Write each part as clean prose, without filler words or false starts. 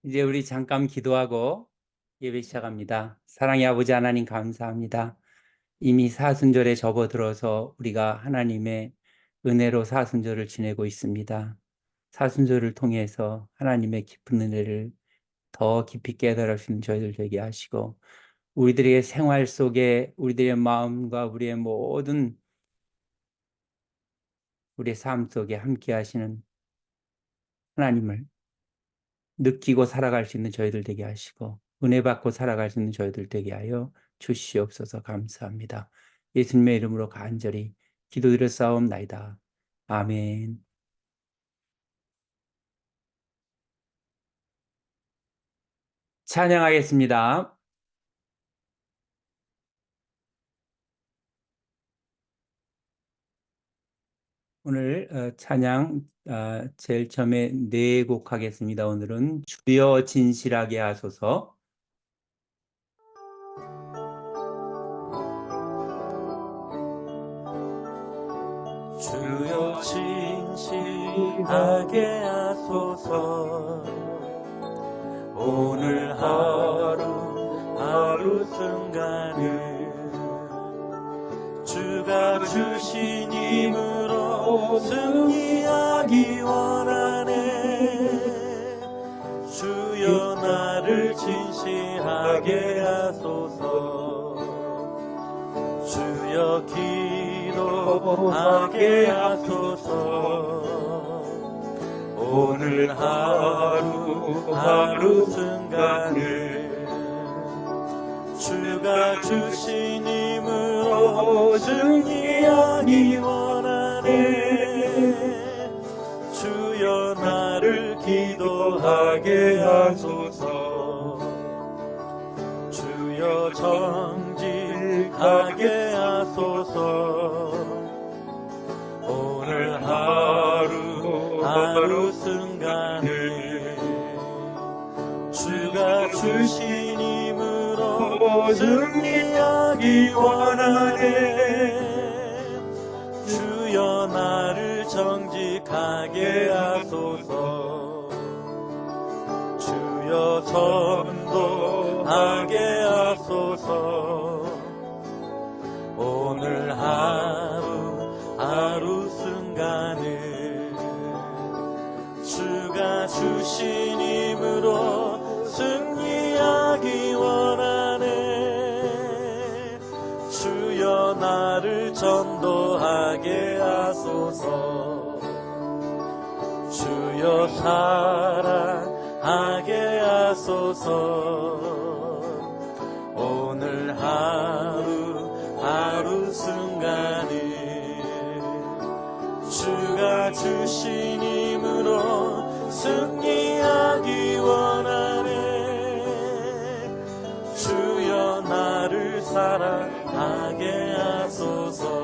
이제 우리 잠깐 기도하고 예배 시작합니다. 사랑의 아버지 하나님 감사합니다. 이미 사순절에 접어들어서 우리가 하나님의 은혜로 사순절을 지내고 있습니다. 사순절을 통해서 하나님의 깊은 은혜를 더 깊이 깨달을 수 있는 저희들 되게 하시고, 우리들의 생활 속에 우리들의 마음과 우리의 모든 우리의 삶 속에 함께 하시는 하나님을 느끼고 살아갈 수 있는 저희들 되게 하시고, 은혜 받고 살아갈 수 있는 저희들 되게 하여 주시옵소서. 감사합니다. 예수님의 이름으로 간절히 기도드려 싸움나이다. 아멘. 찬양하겠습니다. 오늘 찬양 제일 처음에 네 곡 하겠습니다. 오늘은 주여 진실하게 하소서. 주여 진실하게 하소서. 오늘 하루 순간을 주가 주신 힘으로 승리하기 원하네. 주여 나를 진실하게 하소서. 주여 기도하게 하소서. 오늘 하루 순간을 주가 주신 힘으로 승리하기 원하네. 주여 나를 기도하게 하소서. 주여 정직하게 하소서. 오늘 하루 순간을 주가 주신 힘으로 승리하기 원하네. 주여 나를 정직하게 하소서. 주여 전도하게 하소서. 오늘 하루 순간을 주가 주신 힘으로 승리하기 원하네. 주여 나를 전도하게 하소서. 주여 사랑하게 하소서. 오늘 하루 순간을 주가 주신 힘으로 승리하기 원하네. 주여 나를 사랑하게 하소서.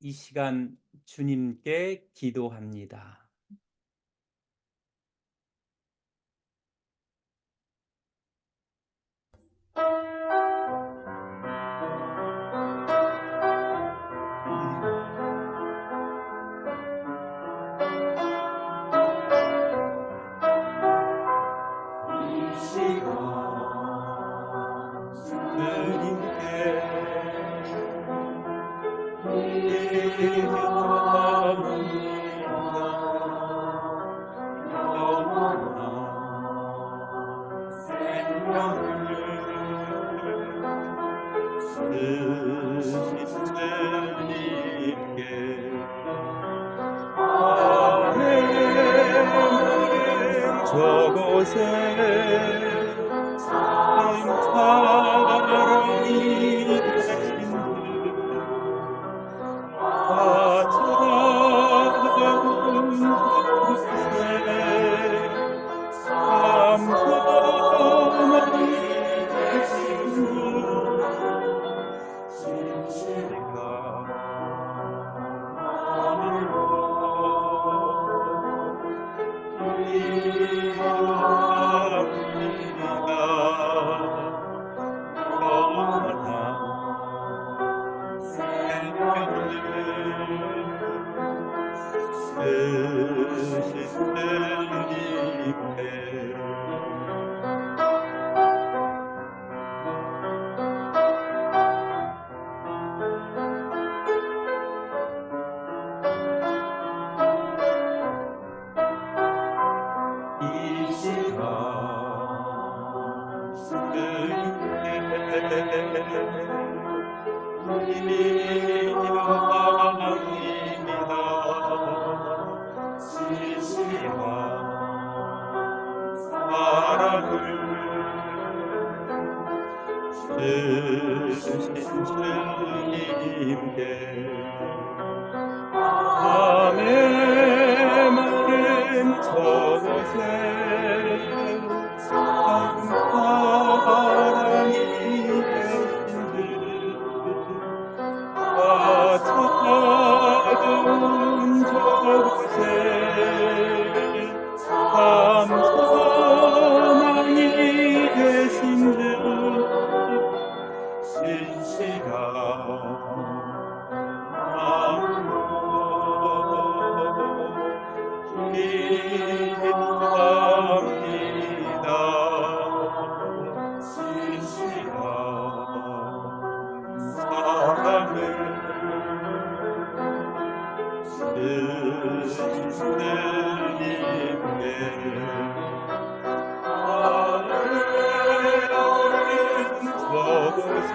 이 시간 주님께 기도합니다. 저곳에 사랑이 계신 찾아온 곳에 감사하니 계신 진실과 마음으로 기도합니다. 밤의 마른 저곳에 참 사랑이 계신지 찾아온 저곳에 참 사랑이 계신지 진실한 마음으로 기도합니다. 진실한 사랑을 주님께 하늘은 저곳에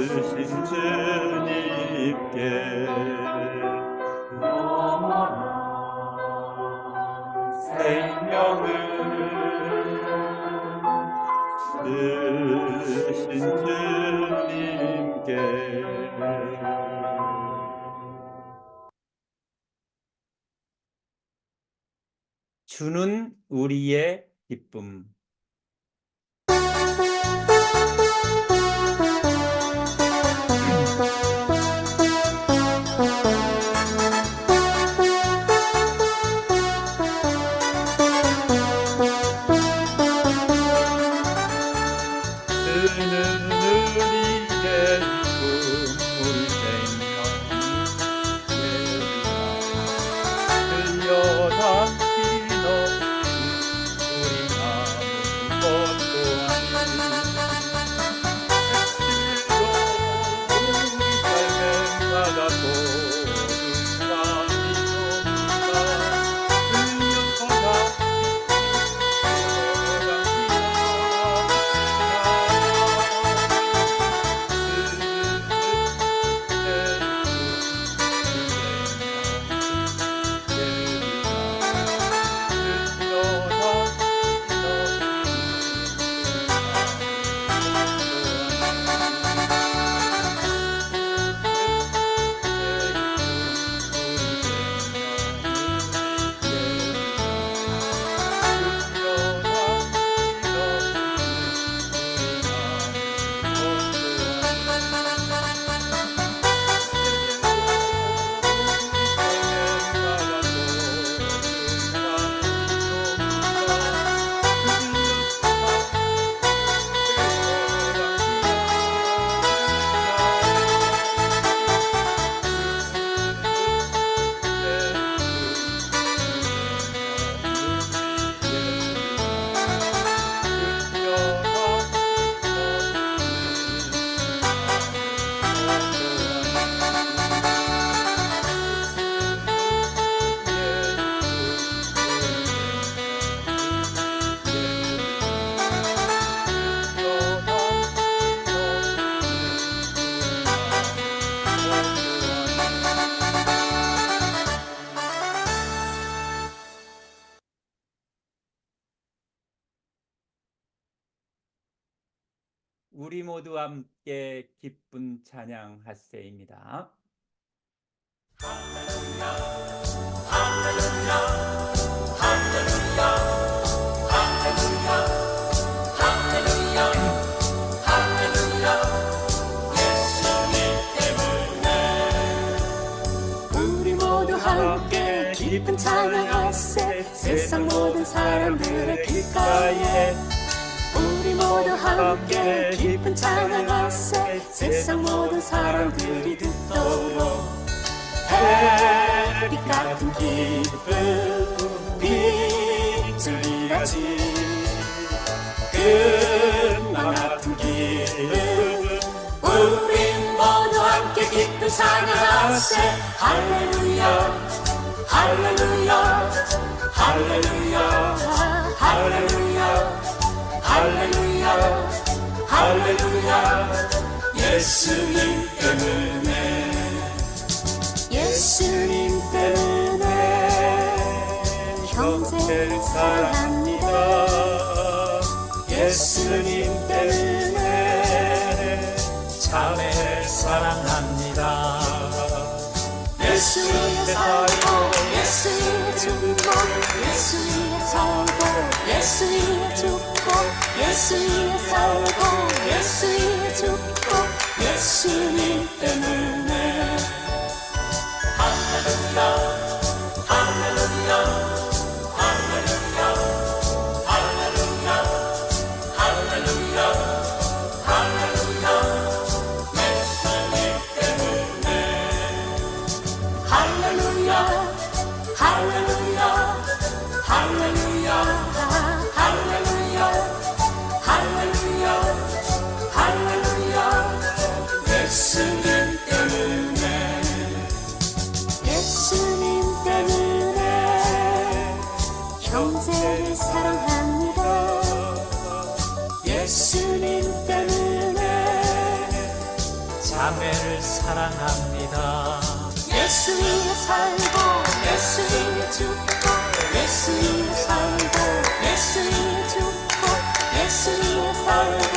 주신 주님께 생명을 주신 주님께 주는 우리의 기쁨. 주는 우리의 기쁨, 우리 생명 흘려담긴 우리 아무 것도 아닌 우리 삶의 바다도 우리 모두 함께 기쁜 찬양 하세입니다. 예수님 때문에 기쁜 찬양하세 세상 모든 사람들의 귓가에 우리 모두 함께 기쁜 찬양하세 세상 모든 사람들이 듣도록 햇빛 같은 기쁨 빛을 이같이 금방 같은 기쁨 우린 모두 함께 기쁜 찬양하세 할렐루야 할렐루야 할렐루야 할렐루야 할렐루야 할렐루야 예수님 때문에 예수님 때문에 형제를 사랑합니다 예수님 때문에 자매를 사랑합니다 예수의 살고 예수의 축복 예수의 살고 예수의 축복 예수의 살고 예수의 축복 예수님 때문에 할렐루야 할렐루야 할렐루야 할렐루야 할렐루야 할렐루야 예수님 때문에 할렐루야 할렐루야 할렐루야 할렐루야 할렐루야 할렐루야 예수님 때문에 예수님 때문에 형제를 사랑합니다 예수님 때문에 자매를 사랑합니다 예수 위에 살고 예수 위에 죽고 예수 위에 살고 예수 위에 죽고 예수 위에 살고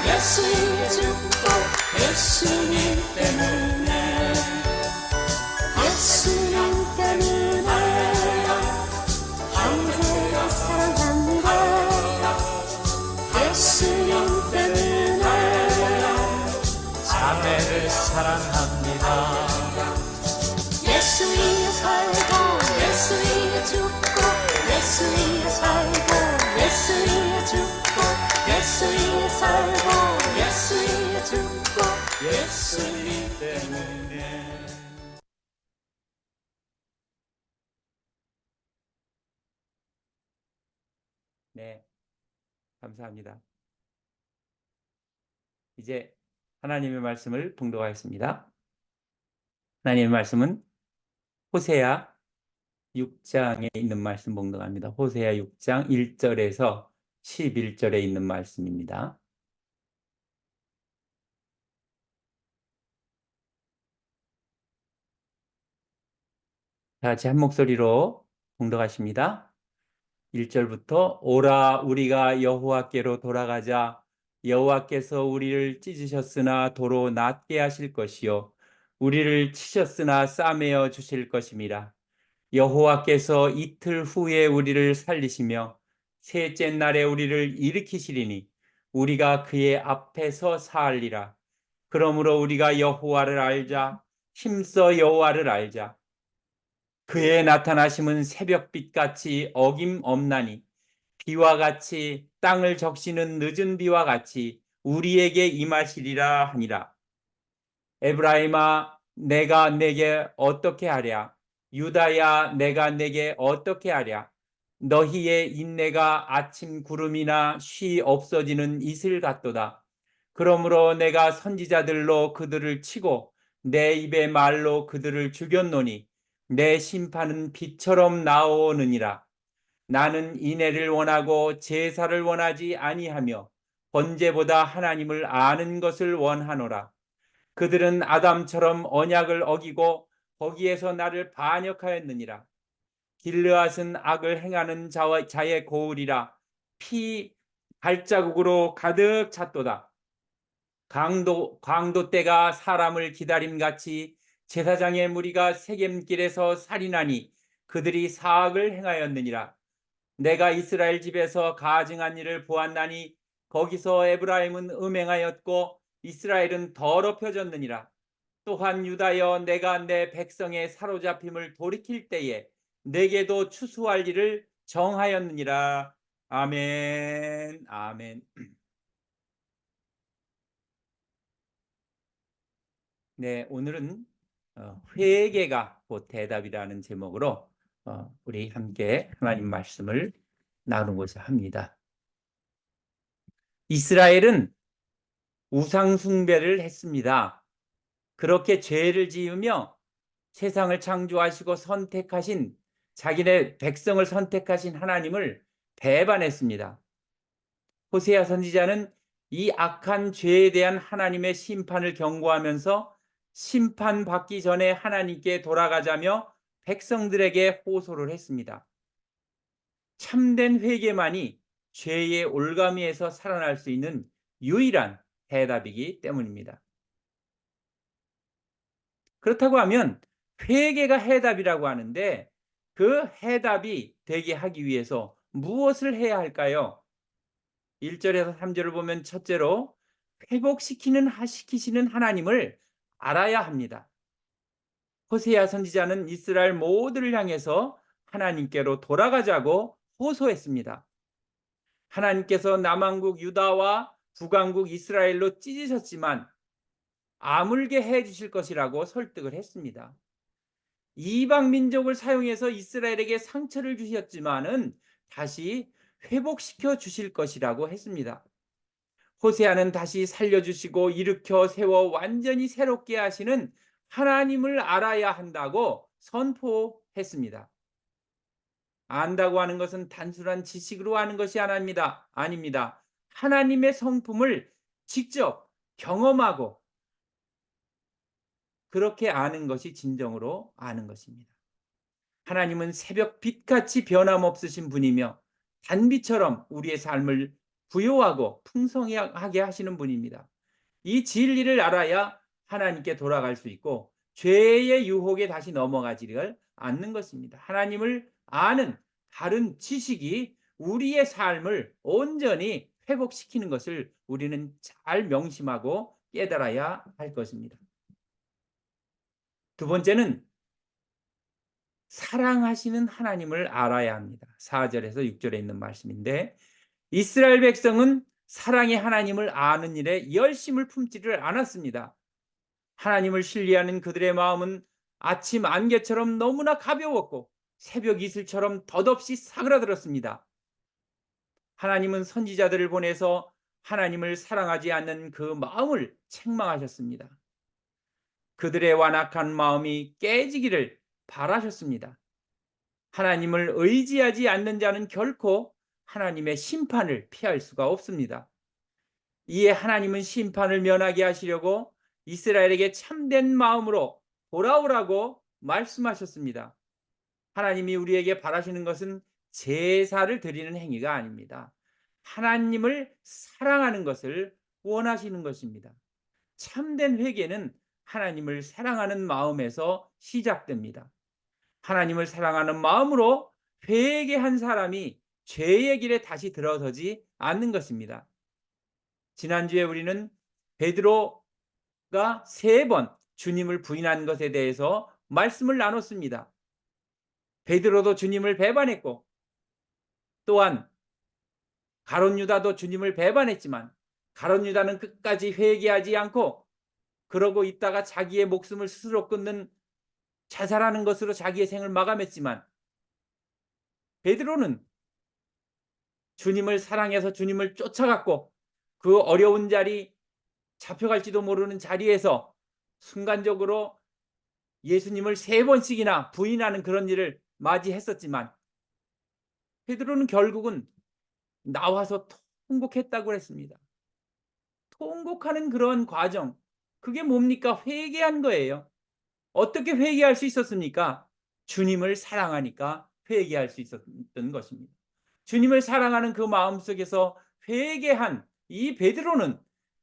예수 위에 죽고 예수님 때문에 예수님 때문에 형제를 사랑합니다 예수님 때문에 자매를 사랑합니다 예수 위에 살고 예수 위에 죽고 예수 위에 살고 예수 위에 죽고 예수 위에 살고 예수 위에 죽고 예수님 때문에 네, 감사합니다. 이제 하나님의 말씀을 봉독하겠습니다. 하나님의 말씀은 호세아 6장에 있는 말씀 봉독합니다. 호세아 6장 1절에서 11절에 있는 말씀입니다. 다 같이 한 목소리로 봉독하십니다. 1절부터 오라 우리가 여호와께로 돌아가자 여호와께서 우리를 찢으셨으나 도로 낫게 하실 것이요 우리를 치셨으나 싸매어 주실 것임이라. 여호와께서 이틀 후에 우리를 살리시며 셋째 날에 우리를 일으키시리니 우리가 그의 앞에서 사할리라. 그러므로 우리가 여호와를 알자 힘써 여호와를 알자. 그의 나타나심은 새벽빛같이 어김없나니 비와 같이 땅을 적시는 늦은 비와 같이 우리에게 임하시리라 하니라. 에브라임아 내가 내게 어떻게 하랴 유다야 내가 내게 어떻게 하랴 너희의 인내가 아침 구름이나 쉬 없어지는 이슬 같도다. 그러므로 내가 선지자들로 그들을 치고 내 입의 말로 그들을 죽였노니 내 심판은 빛처럼 나오느니라. 나는 인애를 원하고 제사를 원하지 아니하며 번제보다 하나님을 아는 것을 원하노라. 그들은 아담처럼 언약을 어기고 거기에서 나를 반역하였느니라. 길르앗은 악을 행하는 자의 고울이라 피 발자국으로 가득 찼도다. 강도 때가 사람을 기다림같이 제사장의 무리가 세겜길에서 살인하니 그들이 사악을 행하였느니라. 내가 이스라엘 집에서 가증한 일을 보았나니 거기서 에브라임은 음행하였고 이스라엘은 더럽혀졌느니라. 또한 유다여 내가 내 백성의 사로잡힘을 돌이킬 때에 내게도 추수할 일을 정하였느니라. 아멘. 아멘. 네, 오늘은 회개가 곧 대답이라는 제목으로 우리 함께 하나님 말씀을 나누고자 합니다. 이스라엘은 우상 숭배를 했습니다. 그렇게 죄를 지으며 세상을 창조하시고 선택하신 자기네 백성을 선택하신 하나님을 배반했습니다. 호세아 선지자는 이 악한 죄에 대한 하나님의 심판을 경고하면서 심판받기 전에 하나님께 돌아가자며 백성들에게 호소를 했습니다. 참된 회개만이 죄의 올가미에서 살아날 수 있는 유일한 해답이기 때문입니다. 그렇다고 하면 회개가 해답이라고 하는데 그 해답이 되게 하기 위해서 무엇을 해야 할까요? 1절에서 3절을 보면 첫째로 회복시키시는 하나님을 알아야 합니다. 호세아 선지자는 이스라엘 모두를 향해서 하나님께로 돌아가자고 호소했습니다. 하나님께서 남왕국 유다와 북왕국 이스라엘로 찢으셨지만 아물게 해 주실 것이라고 설득을 했습니다. 이방 민족을 사용해서 이스라엘에게 상처를 주셨지만은 다시 회복시켜 주실 것이라고 했습니다. 호세아는 다시 살려주시고 일으켜 세워 완전히 새롭게 하시는 하나님을 알아야 한다고 선포했습니다. 안다고 하는 것은 단순한 지식으로 아는 것이 아닙니다. 하나님의 성품을 직접 경험하고 그렇게 아는 것이 진정으로 아는 것입니다. 하나님은 새벽 빛같이 변함없으신 분이며 단비처럼 우리의 삶을 부요하고 풍성하게 하시는 분입니다. 이 진리를 알아야 하나님께 돌아갈 수 있고 죄의 유혹에 다시 넘어가지를 않는 것입니다. 하나님을 아는 바른 지식이 우리의 삶을 온전히 회복시키는 것을 우리는 잘 명심하고 깨달아야 할 것입니다. 두 번째는 사랑하시는 하나님을 알아야 합니다. 4절에서 6절에 있는 말씀인데 이스라엘 백성은 사랑의 하나님을 아는 일에 열심을 품지를 않았습니다. 하나님을 신뢰하는 그들의 마음은 아침 안개처럼 너무나 가벼웠고 새벽 이슬처럼 덧없이 사그라들었습니다. 하나님은 선지자들을 보내서 하나님을 사랑하지 않는 그 마음을 책망하셨습니다. 그들의 완악한 마음이 깨지기를 바라셨습니다. 하나님을 의지하지 않는 자는 결코 하나님의 심판을 피할 수가 없습니다. 이에 하나님은 심판을 면하게 하시려고 이스라엘에게 참된 마음으로 돌아오라고 말씀하셨습니다. 하나님이 우리에게 바라시는 것은 제사를 드리는 행위가 아닙니다. 하나님을 사랑하는 것을 원하시는 것입니다. 참된 회개는 하나님을 사랑하는 마음에서 시작됩니다. 하나님을 사랑하는 마음으로 회개한 사람이 죄의 길에 다시 들어서지 않는 것입니다. 지난주에 우리는 베드로가 3번 주님을 부인한 것에 대해서 말씀을 나눴습니다. 베드로도 주님을 배반했고 또한 가룟 유다도 주님을 배반했지만 가룟 유다는 끝까지 회개하지 않고 그러고 있다가 자기의 목숨을 스스로 끊는 자살하는 것으로 자기의 생을 마감했지만 베드로는 주님을 사랑해서 주님을 쫓아갔고 그 어려운 자리 잡혀갈지도 모르는 자리에서 순간적으로 예수님을 3번씩이나 부인하는 그런 일을 맞이했었지만 베드로는 결국은 나와서 통곡했다고 했습니다. 통곡하는 그런 과정, 그게 뭡니까? 회개한 거예요. 어떻게 회개할 수 있었습니까? 주님을 사랑하니까 회개할 수 있었던 것입니다. 주님을 사랑하는 그 마음속에서 회개한 이 베드로는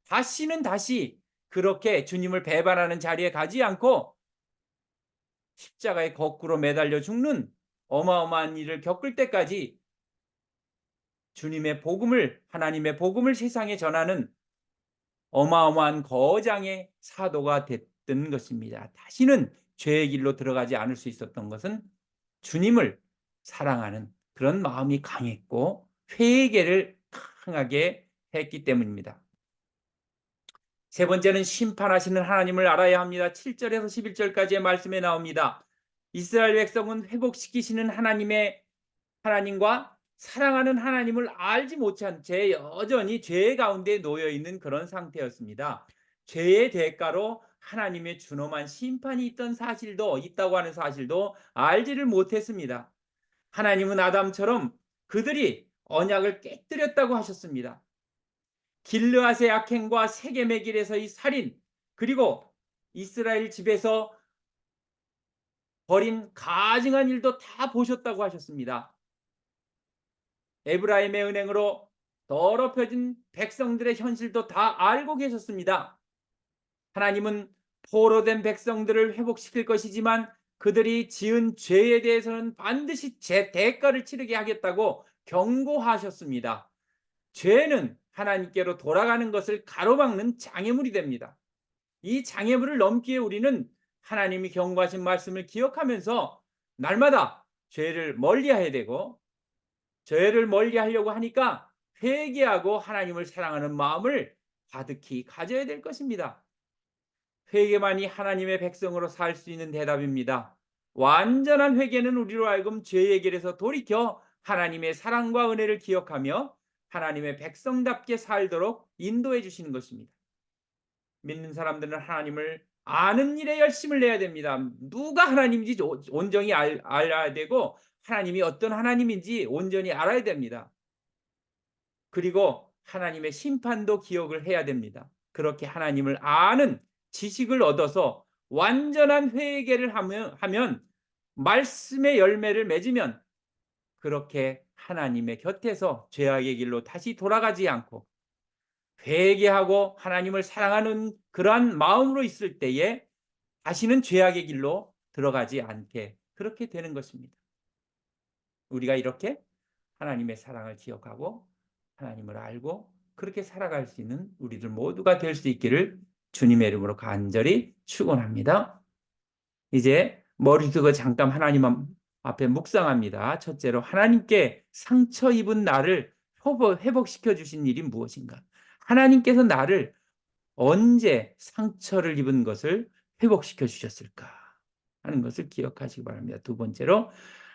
다시 그렇게 주님을 배반하는 자리에 가지 않고 십자가에 거꾸로 매달려 죽는 어마어마한 일을 겪을 때까지 주님의 복음을, 하나님의 복음을 세상에 전하는 어마어마한 거장의 사도가 됐던 것입니다. 다시는 죄의 길로 들어가지 않을 수 있었던 것은 주님을 사랑하는 그런 마음이 강했고 회개를 강하게 했기 때문입니다. 세 번째는 심판하시는 하나님을 알아야 합니다. 7절에서 11절까지의 말씀에 나옵니다. 이스라엘 백성은 회복시키시는 하나님과 사랑하는 하나님을 알지 못한 채 여전히 죄 가운데 놓여 있는 그런 상태였습니다. 죄의 대가로 하나님의 준엄한 심판이 있다고 하는 사실도 알지를 못했습니다. 하나님은 아담처럼 그들이 언약을 깨뜨렸다고 하셨습니다. 길르앗의 악행과 세겜의 길에서의 살인, 그리고 이스라엘 집에서 벌인 가증한 일도 다 보셨다고 하셨습니다. 에브라임의 은행으로 더럽혀진 백성들의 현실도 다 알고 계셨습니다. 하나님은 포로된 백성들을 회복시킬 것이지만 그들이 지은 죄에 대해서는 반드시 대가를 치르게 하겠다고 경고하셨습니다. 죄는 하나님께로 돌아가는 것을 가로막는 장애물이 됩니다. 이 장애물을 넘기에 우리는 하나님이 경고하신 말씀을 기억하면서 날마다 죄를 멀리해야 되고, 죄를 멀리하려고 하니까 회개하고 하나님을 사랑하는 마음을 가득히 가져야 될 것입니다. 회개만이 하나님의 백성으로 살 수 있는 대답입니다. 완전한 회개는 우리로 하여금 죄의 길에서 돌이켜 하나님의 사랑과 은혜를 기억하며 하나님의 백성답게 살도록 인도해 주시는 것입니다. 믿는 사람들은 하나님을 아는 일에 열심을 내야 됩니다. 누가 하나님인지 온전히 알아야 되고 하나님이 어떤 하나님인지 온전히 알아야 됩니다. 그리고 하나님의 심판도 기억을 해야 됩니다. 그렇게 하나님을 아는 지식을 얻어서 완전한 회개를 하면 말씀의 열매를 맺으면 그렇게 하나님의 곁에서 죄악의 길로 다시 돌아가지 않고 회개하고 하나님을 사랑하는 그러한 마음으로 있을 때에 다시는 죄악의 길로 들어가지 않게 그렇게 되는 것입니다. 우리가 이렇게 하나님의 사랑을 기억하고 하나님을 알고 그렇게 살아갈 수 있는 우리들 모두가 될 수 있기를 주님의 이름으로 간절히 축원합니다. 이제 머리 숙여 잠깐 하나님 앞에 묵상합니다. 첫째로, 하나님께 상처 입은 나를 회복시켜 주신 일이 무엇인가? 하나님께서 나를 언제 상처를 입은 것을 회복시켜 주셨을까 하는 것을 기억하시기 바랍니다. 두 번째로,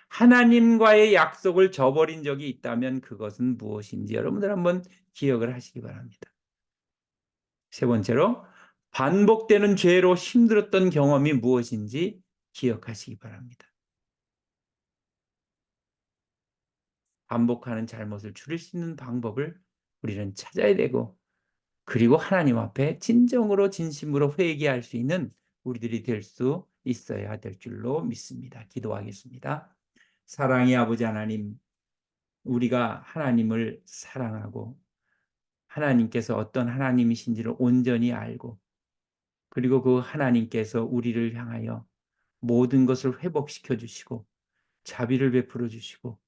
하나님과의 약속을 저버린 적이 있다면 그것은 무엇인지 여러분들 한번 기억을 하시기 바랍니다. 세 번째로, 반복되는 죄로 힘들었던 경험이 무엇인지 기억하시기 바랍니다. 반복하는 잘못을 줄일 수 있는 방법을 우리는 찾아야 되고, 그리고 하나님 앞에 진정으로 진심으로 회개할 수 있는 우리들이 될 수 있어야 될 줄로 믿습니다. 기도하겠습니다. 사랑의 아버지 하나님, 우리가 하나님을 사랑하고 하나님께서 어떤 하나님이신지를 온전히 알고, 그리고 그 하나님께서 우리를 향하여 모든 것을 회복시켜 주시고 자비를 베풀어 주시고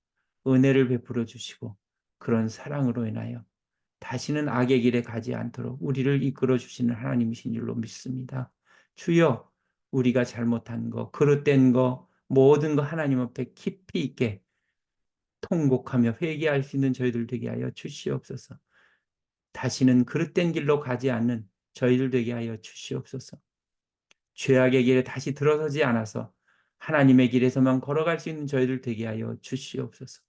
은혜를 베풀어 주시고 그런 사랑으로 인하여 다시는 악의 길에 가지 않도록 우리를 이끌어 주시는 하나님이신 줄로 믿습니다. 주여, 우리가 잘못한 거, 그릇된 거, 모든 거 하나님 앞에 깊이 있게 통곡하며 회개할 수 있는 저희들 되게 하여 주시옵소서. 다시는 그릇된 길로 가지 않는 저희들 되게 하여 주시옵소서. 죄악의 길에 다시 들어서지 않아서 하나님의 길에서만 걸어갈 수 있는 저희들 되게 하여 주시옵소서.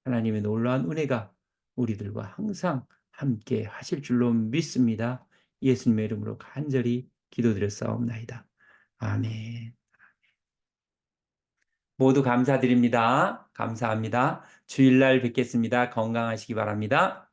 하나님의 놀라운 은혜가 우리들과 항상 함께 하실 줄로 믿습니다. 예수님의 이름으로 간절히 기도드렸사옵나이다. 아멘. 모두 감사드립니다. 감사합니다. 주일날 뵙겠습니다. 건강하시기 바랍니다.